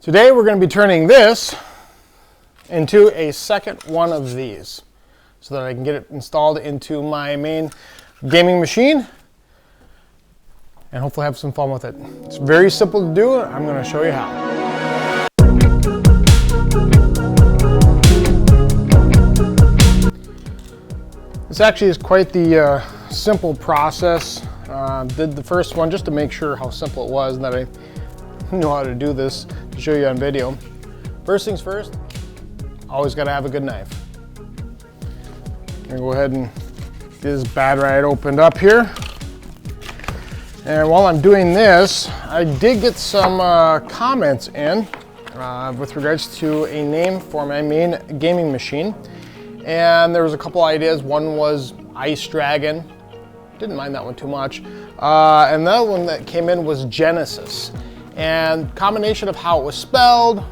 Today we're going to be turning this into a second one of these so that I can get it installed into my main gaming machine and hopefully have some fun with it. It's very simple to do. I'm going to show you how. This actually is quite the simple process. Did the first one just to make sure how simple it was and that I know how to do this to show you on video. First things first, always got to have a good knife. I'm going to go ahead and get this bad right opened up here. And while I'm doing this, I did get some comments in with regards to a name for my main gaming machine. And there was a couple ideas. One was Ice Dragon. Didn't mind that one too much. And the other one that came in was Genisys. And combination of how it was spelled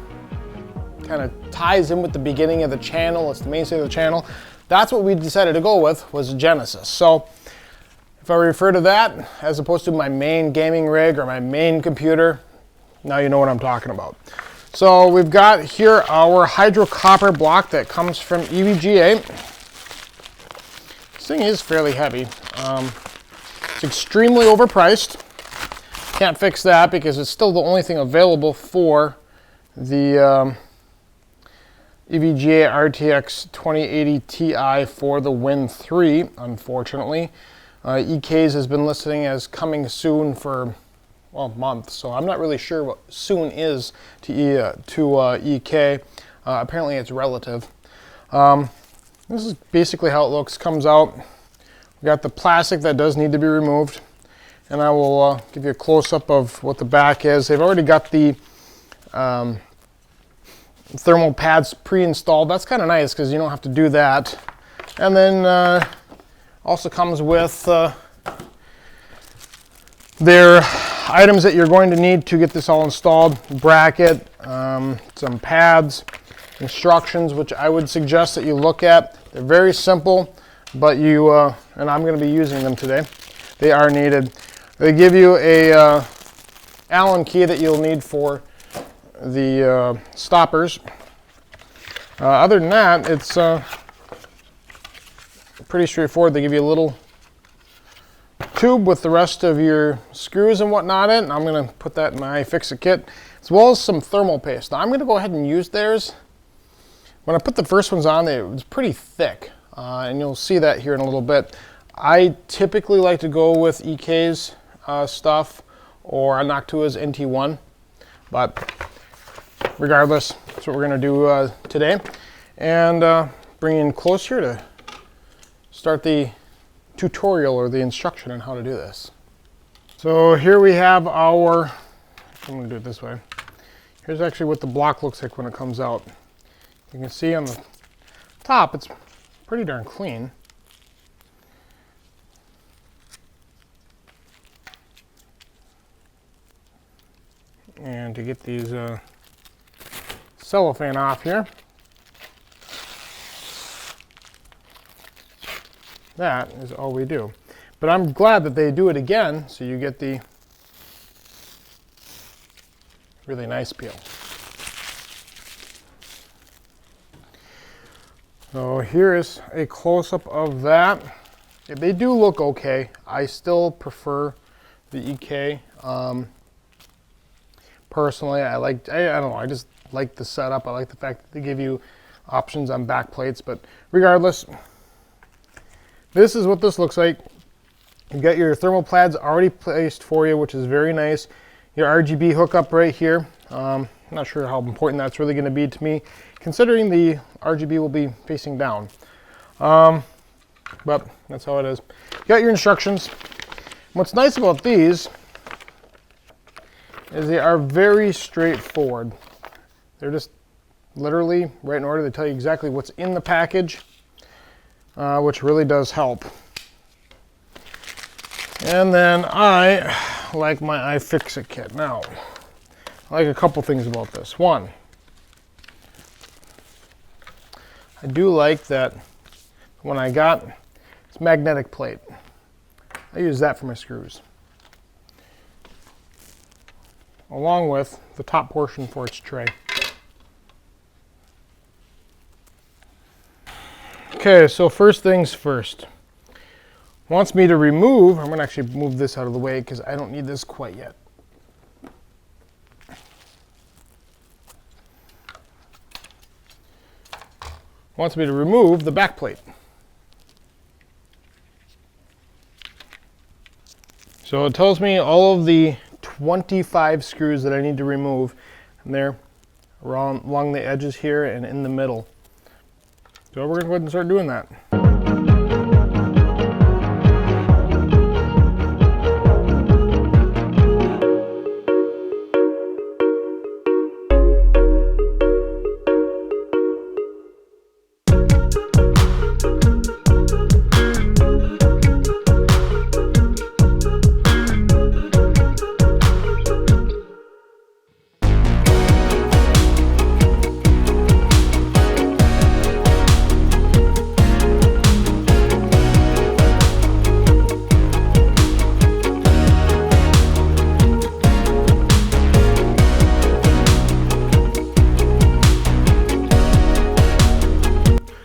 kind of ties in with the beginning of the channel. It's the mainstay of the channel. That's what we decided to go with, was Genisys. So if I refer to that as opposed to my main gaming rig or my main computer, now you know what I'm talking about. So we've got here our Hydro Copper block that comes from EVGA. This thing is fairly heavy. It's extremely overpriced. Can't fix that because it's still the only thing available for the EVGA RTX 2080 Ti for the Win 3, unfortunately. EK's has been listing as coming soon for, well, a month, so I'm not really sure what soon is to EK. Apparently it's relative. This is basically how it looks. Comes out. We got the plastic that does need to be removed, and I will give you a close-up of what the back is. They've already got the thermal pads pre-installed. That's kind of nice because you don't have to do that. And then also comes with their items that you're going to need to get this all installed. Bracket, some pads, instructions, which I would suggest that you look at. They're very simple, but you, and I'm going to be using them today. They are needed. They give you a Allen key that you'll need for the stoppers. Other than that, it's pretty straightforward. They give you a little tube with the rest of your screws and whatnot in. I'm going to put that in my iFixit kit, as well as some thermal paste. Now I'm going to go ahead and use theirs. When I put the first ones on, it was pretty thick, and you'll see that here in a little bit. I typically like to go with EK's stuff or Noctua's NT1, but regardless, that's what we're going to do today. And bring in close here to start the tutorial or the instruction on how to do this. So here we have our, I'm going to do it this way. Here's actually what the block looks like when it comes out. You can see on the top it's pretty darn clean. And to get these cellophane off here, that is all we do. But I'm glad that they do it again, so you get the really nice peel. So here is a close-up of that. They do look okay. I still prefer the EK. Personally, I don't know, I just like the setup. I like the fact that they give you options on back plates, but regardless, this is what this looks like. You've got your thermal pads already placed for you, which is very nice. Your RGB hookup right here. I'm not sure how important that's really going to be to me, considering the RGB will be facing down. But that's how it is. You got your instructions. What's nice about these is they are very straightforward. They're just literally right in order. They tell you exactly what's in the package, which really does help. And then I like my iFixit kit. Now, I like a couple things about this. One, I do like that when I got this magnetic plate, I use that for my screws. along with the top portion for its tray. Okay, so first things first. Wants me to remove, I'm going to actually move this out of the way because I don't need this quite yet. Wants me to remove the back plate. So it tells me all of the 25 screws that I need to remove, and they're along the edges here and in the middle. So we're going to go ahead and start doing that.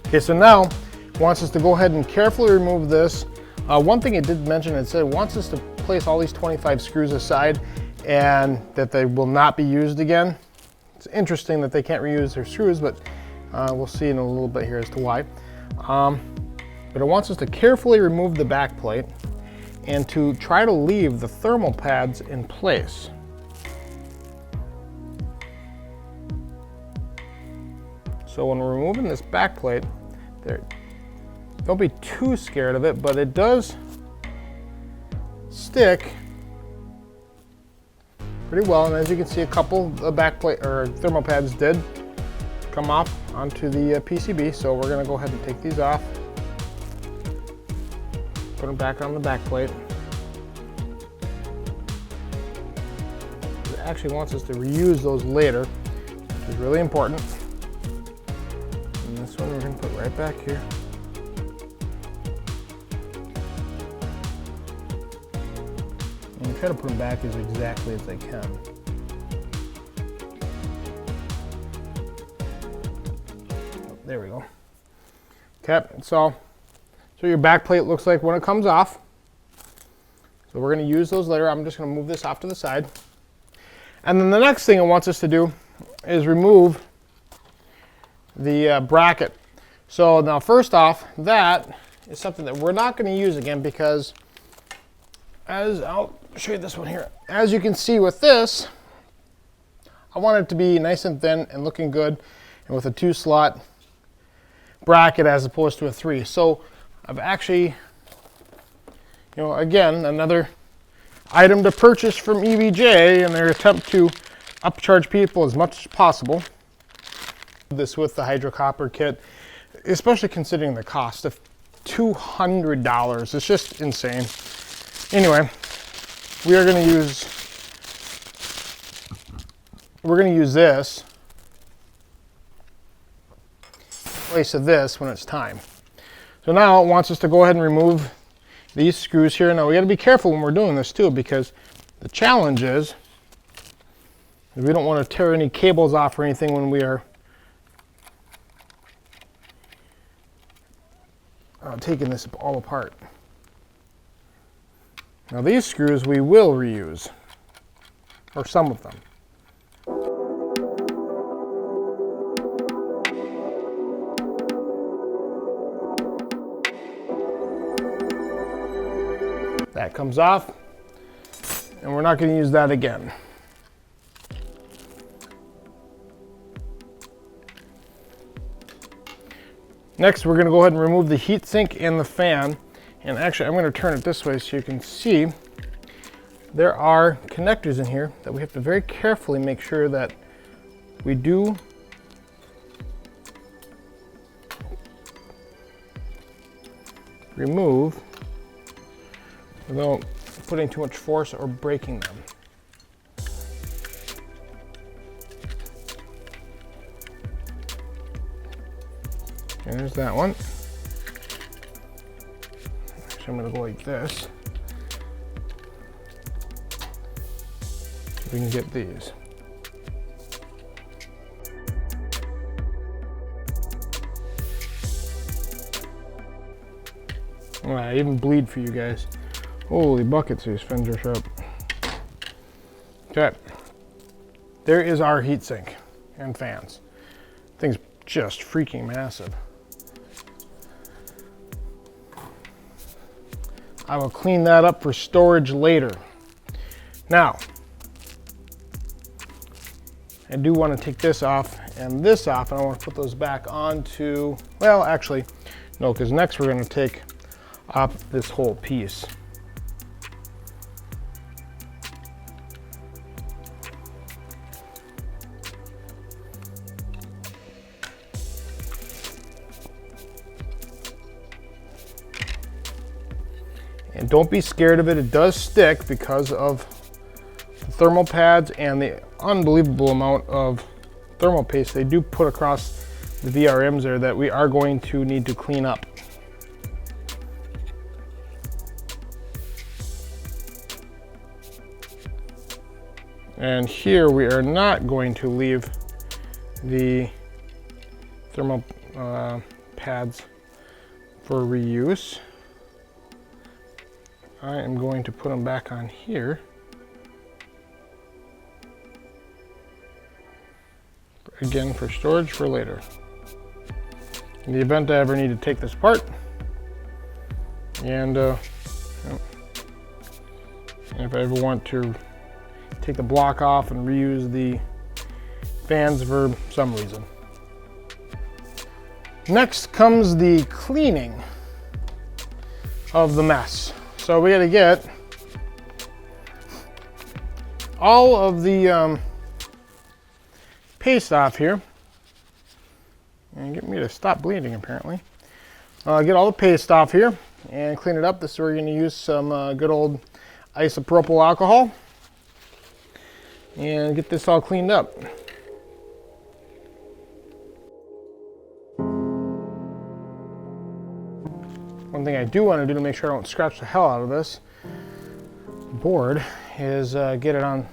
Okay, so now it wants us to go ahead and carefully remove this. One thing it did mention, it said it wants us to place all these 25 screws aside and that they will not be used again. It's interesting that they can't reuse their screws, but we'll see in a little bit here as to why. But it wants us to carefully remove the back plate and to try to leave the thermal pads in place. So when we're removing this back plate, don't be too scared of it, but it does stick pretty well. And as you can see, a couple of back plate or thermal pads did come off onto the PCB. So we're going to go ahead and take these off, put them back on the back plate. It actually wants us to reuse those later, which is really important. This one we're going to put right back here. And try to put them back as exactly as I can. Oh, there we go. Okay, so your back plate looks like when it comes off. So we're going to use those later. I'm just going to move this off to the side. And then the next thing it wants us to do is remove the bracket. So now first off, that is something that we're not going to use again because I'll show you this one here. As you can see with this, I want it to be nice and thin and looking good and with a 2-slot bracket as opposed to a 3. So I've actually, again, another item to purchase from EVGA in their attempt to upcharge people as much as possible. This with the Hydro Copper kit, especially considering the cost of $200. It's just insane. Anyway, we're going to use this in place of this when it's time. So now it wants us to go ahead and remove these screws here. Now we got to be careful when we're doing this too, because the challenge is we don't want to tear any cables off or anything when we are taking this all apart. Now these screws we will reuse, or some of them. That comes off, and we're not going to use that again. Next, we're going to go ahead and remove the heatsink and the fan. And actually, I'm going to turn it this way so you can see there are connectors in here that we have to very carefully make sure that we do remove without putting too much force or breaking them. And there's that one. Actually, I'm going to go like this. we can get these. I even bleed for you guys. Holy buckets, these fins are sharp. Okay, there is our heatsink and fans. Thing's just freaking massive. I will clean that up for storage later. Now, I do want to take this off and this off, and I want to put those back onto, well, actually, no, because next we're going to take off this whole piece. And don't be scared of it. It does stick because of the thermal pads and the unbelievable amount of thermal paste they do put across the VRMs there that we are going to need to clean up. And here we are not going to leave the thermal pads for reuse. I am going to put them back on here. Again, for storage for later. In the event I ever need to take this apart. And if I ever want to take the block off and reuse the fans for some reason. Next comes the cleaning of the mess. So we gotta get all of the paste off here. And get me to stop bleeding apparently. Get all the paste off here and clean it up. This is where you're gonna use some good old isopropyl alcohol. And get this all cleaned up. One thing I do want to do to make sure I don't scratch the hell out of this board is get it on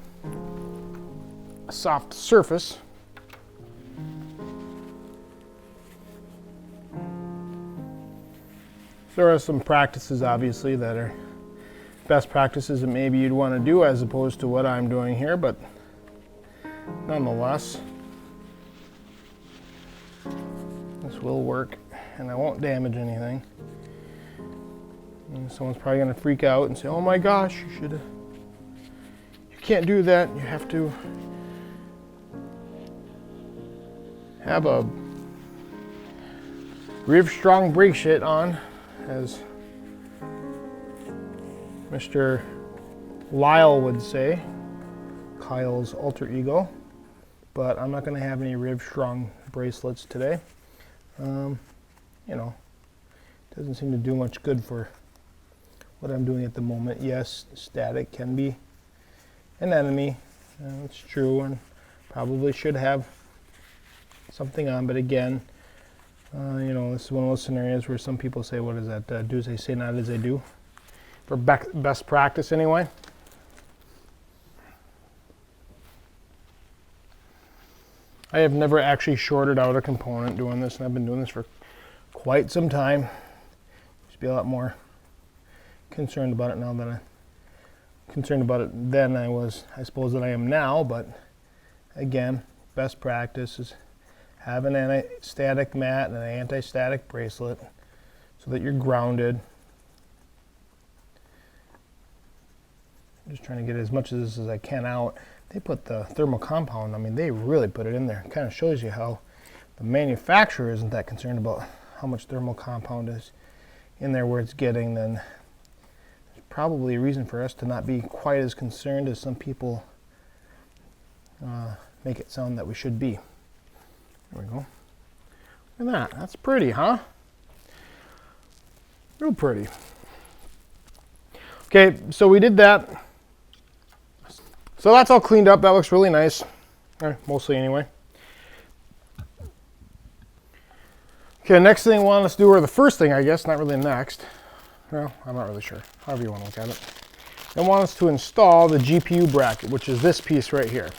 a soft surface. There are some practices obviously that are best practices that maybe you'd want to do as opposed to what I'm doing here, but nonetheless, this will work and I won't damage anything. And someone's probably going to freak out and say, oh my gosh, you can't do that. You have to have a Riv Strong brake shit on, as Mr. Lyle would say, Kyle's alter ego, but I'm not going to have any Riv Strong bracelets today. You know, doesn't seem to do much good for what I'm doing at the moment. Yes, static can be an enemy, it's true, and probably should have something on, but again, you know, this is one of those scenarios where some people say, what is that, do as they say, not as they do. For best practice anyway. I have never actually shorted out a component doing this, and I've been doing this for quite some time. Used to be a lot more concerned about it now than I'm concerned about it then I suppose that I am now, but again, best practice is have an anti-static mat and an anti-static bracelet so that you're grounded. I'm just trying to get as much of this as I can out. They put the thermal compound, I mean, they really put it in there. It kind of shows you how the manufacturer isn't that concerned about how much thermal compound is in there where it's getting. Then there's probably a reason for us to not be quite as concerned as some people make it sound that we should be. There we go. Look at that. That's pretty, huh? Real pretty. Okay, so we did that. So that's all cleaned up. That looks really nice. Mostly anyway. Okay, next thing I want us to do, or the first thing I guess, not really next. Well, I'm not really sure. However you want to look at it. They want us to install the GPU bracket, which is this piece right here.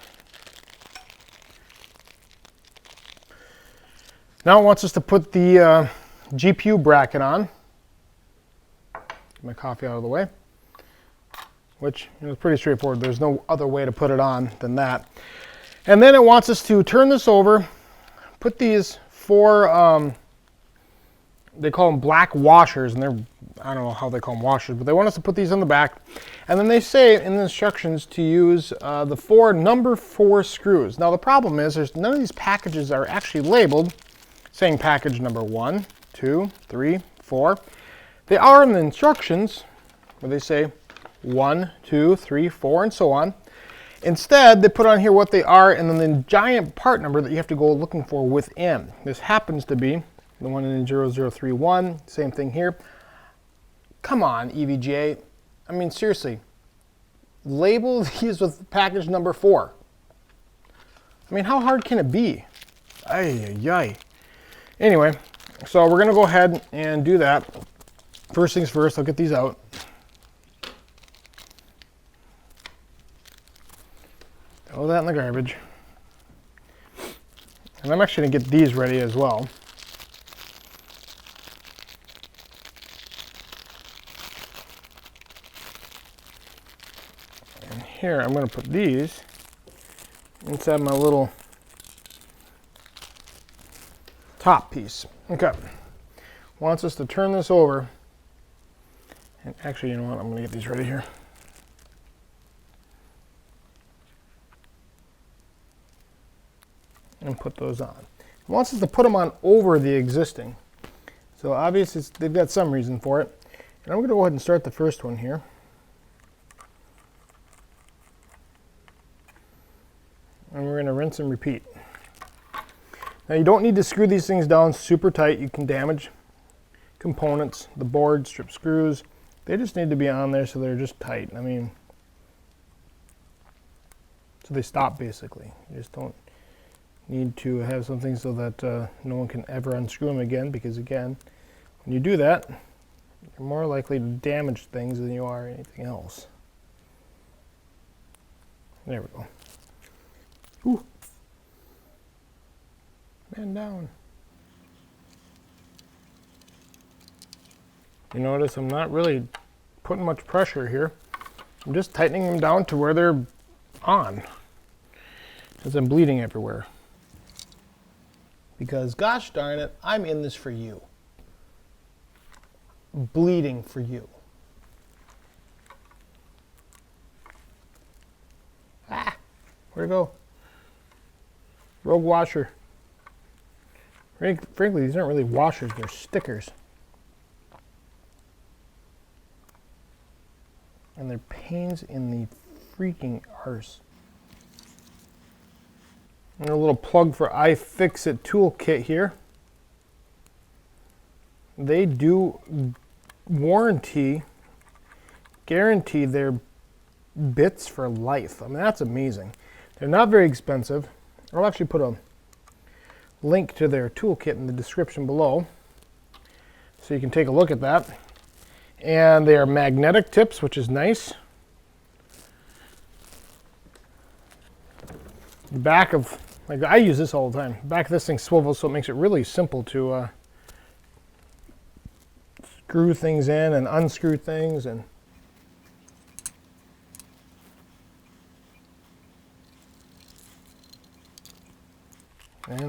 Now it wants us to put the GPU bracket on. Get my coffee out of the way, which is pretty straightforward. There's no other way to put it on than that. And then it wants us to turn this over, put these four, they call them black washers, and they're, I don't know how they call them washers, but they want us to put these on the back. And then they say in the instructions to use the number 4 screws. Now the problem is none of these packages are actually labeled saying package number 1, 2, 3, 4. They are in the instructions where they say 1, 2, 3, 4, and so on. Instead, they put on here what they are and then the giant part number that you have to go looking for within. This happens to be the one in 0031, same thing here. Come on, EVGA. I mean, seriously, label these with package number 4. I mean, how hard can it be? Ay, ay, ay. Anyway, so we're gonna go ahead and do that. First things first, I'll get these out. Throw that in the garbage. And I'm actually gonna get these ready as well. And here I'm gonna put these inside my little top piece. Okay. Wants us to turn this over. And actually, you know what? I'm going to get these ready here. And put those on. It wants us to put them on over the existing. So obviously, they've got some reason for it. And I'm going to go ahead and start the first one here. And we're going to rinse and repeat. Now you don't need to screw these things down super tight. You can damage components, the board, strip screws. They just need to be on there so they're just tight. I mean, so they stop basically. You just don't need to have something so that no one can ever unscrew them again, because again, when you do that, you're more likely to damage things than you are anything else. There we go. Ooh. Man down. You notice I'm not really putting much pressure here. I'm just tightening them down to where they're on, as I'm bleeding everywhere. Because gosh darn it, I'm in this for you. Bleeding for you. Ah, where'd it go? Rogue washer. Frankly, these aren't really washers, they're stickers. And they're pains in the freaking arse. And a little plug for iFixit toolkit here. They do guarantee their bits for life. I mean, that's amazing. They're not very expensive. I'll actually put a link to their toolkit in the description below so you can take a look at that. And they are magnetic tips, which is nice. The back of, like I use this all the time, the back of this thing swivels, so it makes it really simple to screw things in and unscrew things. And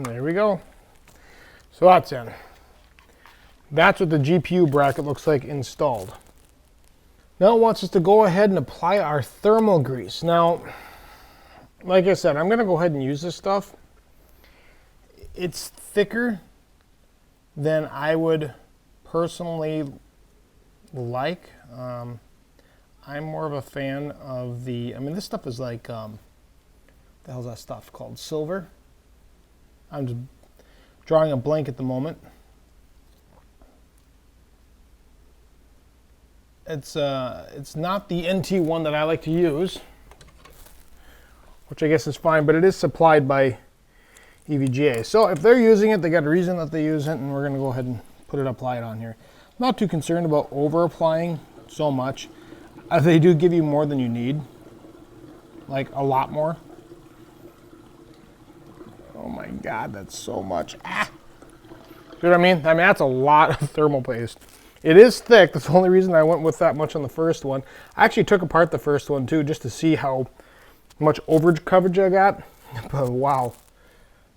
there we go. So that's in. That's what the GPU bracket looks like installed. Now it wants us to go ahead and apply our thermal grease. Now, like I said, I'm going to go ahead and use this stuff. It's thicker than I would personally like. I'm more of a fan of the, I mean, this stuff is like, the hell's that stuff called? Silver. I'm just drawing a blank at the moment. It's not the NT one that I like to use, which I guess is fine, but it is supplied by EVGA. So if they're using it, they got a reason that they use it, and we're going to go ahead and apply it on here. I'm not too concerned about over applying so much. They do give you more than you need, like a lot more. Oh my God, that's so much. Ah. You know what I mean? I mean, that's a lot of thermal paste. It is thick. That's the only reason I went with that much on the first one. I actually took apart the first one too, just to see how much overage coverage I got. But wow,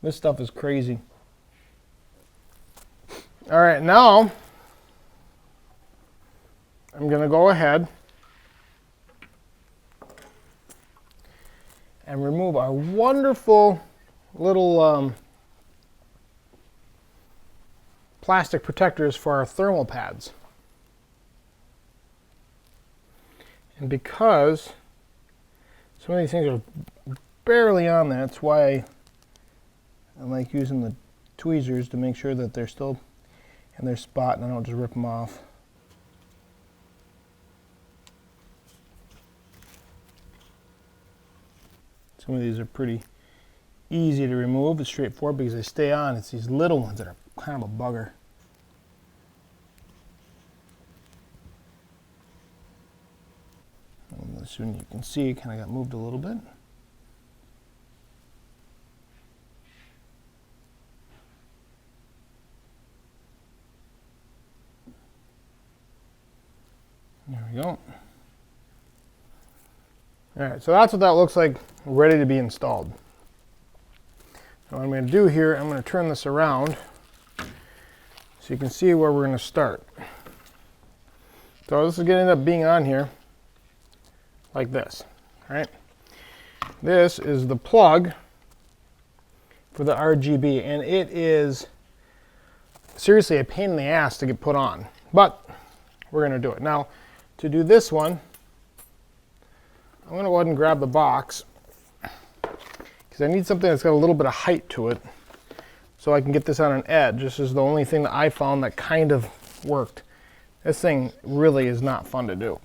this stuff is crazy. All right, now I'm gonna go ahead and remove our wonderful little plastic protectors for our thermal pads. And because some of these things are barely on there, that's why I like using the tweezers to make sure that they're still in their spot and I don't just rip them off. Some of these are pretty easy to remove. It's straightforward because they stay on. It's these little ones that are kind of a bugger. And as soon as you can see, it kind of got moved a little bit. There we go. All right, so that's what that looks like, ready to be installed. So what I'm going to do here, I'm going to turn this around so you can see where we're going to start. So this is going to end up being on here like this. All right. This is the plug for the RGB, and it is seriously a pain in the ass to get put on, but we're going to do it. Now, to do this one, I'm going to go ahead and grab the box because I need something that's got a little bit of height to it so I can get this on an edge. This is the only thing that I found that kind of worked. This thing really is not fun to do.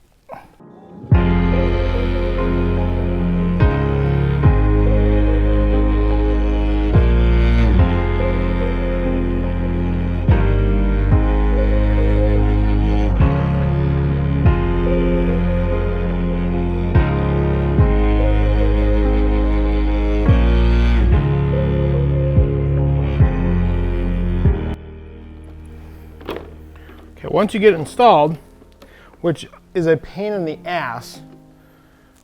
Once you get it installed, which is a pain in the ass,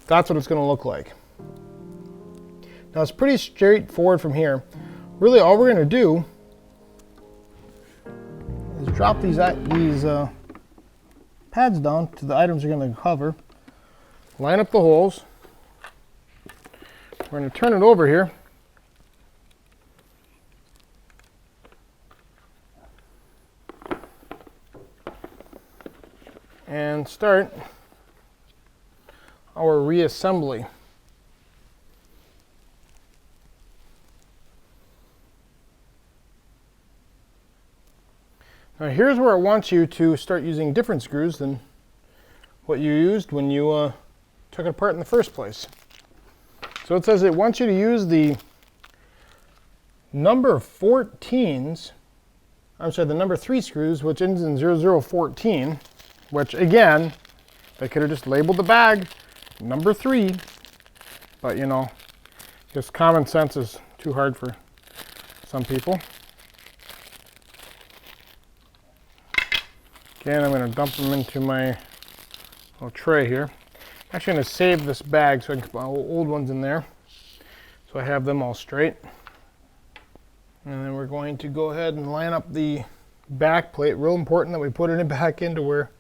that's what it's going to look like. Now it's pretty straightforward from here. Really all we're going to do is drop these pads down to the items you're going to cover, line up the holes. We're going to turn it over here. And start our reassembly. Now here's where it wants you to start using different screws than what you used when you took it apart in the first place. So it says it wants you to use the number 14s, I'm sorry, the number 3 screws, which ends in 0014. Which again, they could have just labeled the bag number 3, but you know, just common sense is too hard for some people. Again, I'm going to dump them into my little tray here. I'm actually going to save this bag so I can put my old ones in there, so I have them all straight. And then we're going to go ahead and line up the back plate. Real important that we put it back into where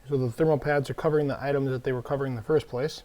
so the thermal pads are covering the items that they were covering in the first place.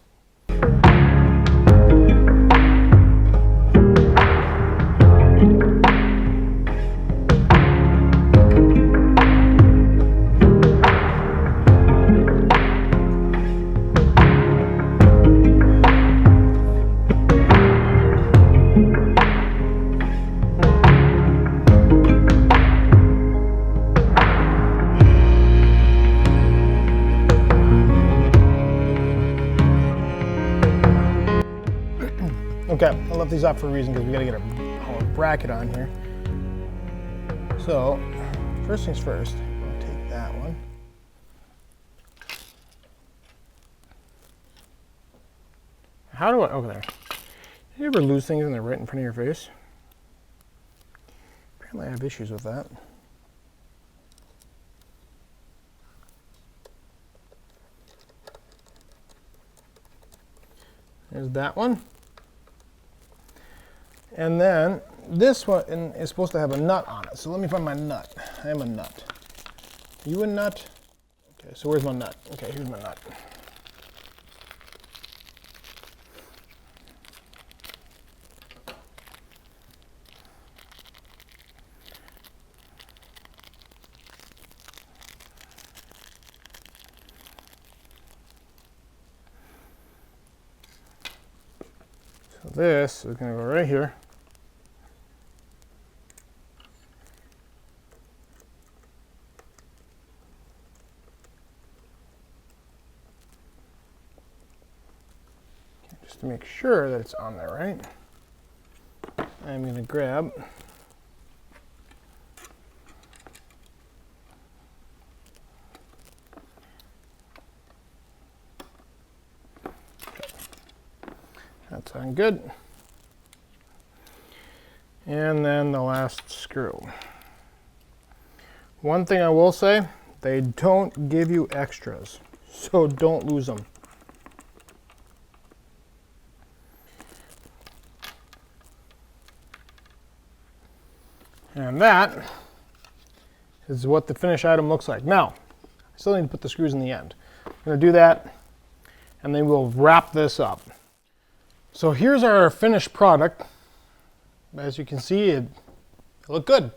Okay, I left these off for a reason because we got to get a bracket on here. So, first things first, I'll take that one. How do I, over there. You ever lose things and they're right in front of your face? Apparently I have issues with that. There's that one. And then this one is supposed to have a nut on it. So let me find my nut. I am a nut. Are you a nut? Okay, so where's my nut? Okay, here's my nut. So this is going to go right here. Just to make sure that it's on there, right? I'm going to grab that's on good. And then the last screw. One thing I will say, they don't give you extras, so don't lose them. And that is what the finished item looks like. Now, I still need to put the screws in the end. I'm going to do that, and then we'll wrap this up. So here's our finished product. As you can see, it look good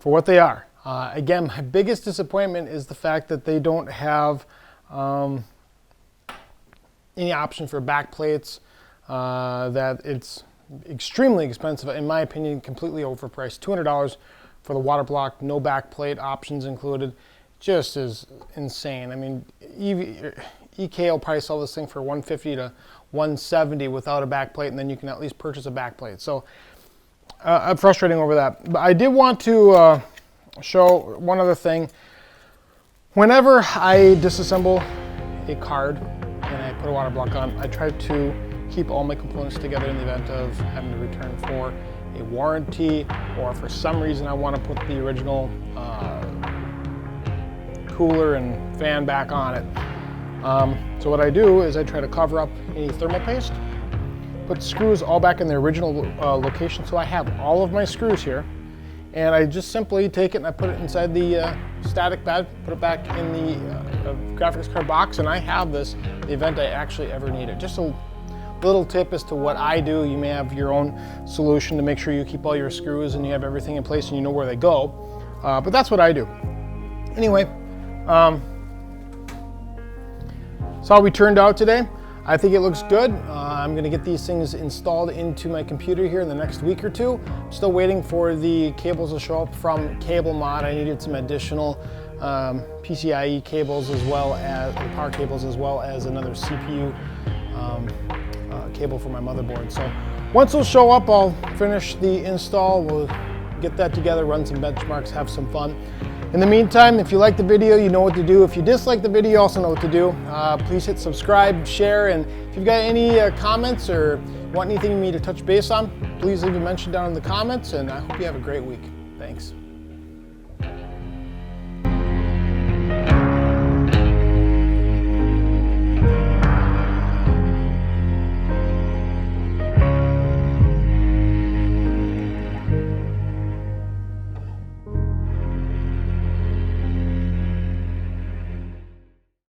for what they are. Again, my biggest disappointment is the fact that they don't have any option for back plates, that it's extremely expensive, in my opinion, completely overpriced. $200 for the Waterblock, no backplate options included. Just is insane. I mean, EVGA will probably sell this thing for $150 to $170 without a backplate, and then you can at least purchase a backplate. So I'm frustrating over that. But I did want to show one other thing. Whenever I disassemble a card and I put a Waterblock on, I try to keep all my components together in the event of having to return for a warranty, or for some reason I want to put the original cooler and fan back on it. So what I do is I try to cover up any thermal paste, put the screws all back in their original location, so I have all of my screws here, and I just simply take it and I put it inside the static bed, put it back in the graphics card box, and I have this in the event I actually ever need it. Just a little tip as to what I do. You may have your own solution to make sure you keep all your screws and you have everything in place and you know where they go, but that's what I do. Anyway, that's how we turned out today. I think it looks good. I'm going to get these things installed into my computer here in the next week or two. I'm still waiting for the cables to show up from Cable Mod. I needed some additional PCIe cables, as well as power cables, as well as another CPU cable for my motherboard. So once those show up, I'll finish the install. We'll get that together, run some benchmarks, have some fun. In the meantime, if you like the video, you know what to do. If you dislike the video, you also know what to do. Please hit subscribe, share, and if you've got any comments or want anything me to touch base on, please leave a mention down in the comments, and I hope you have a great week. Thanks.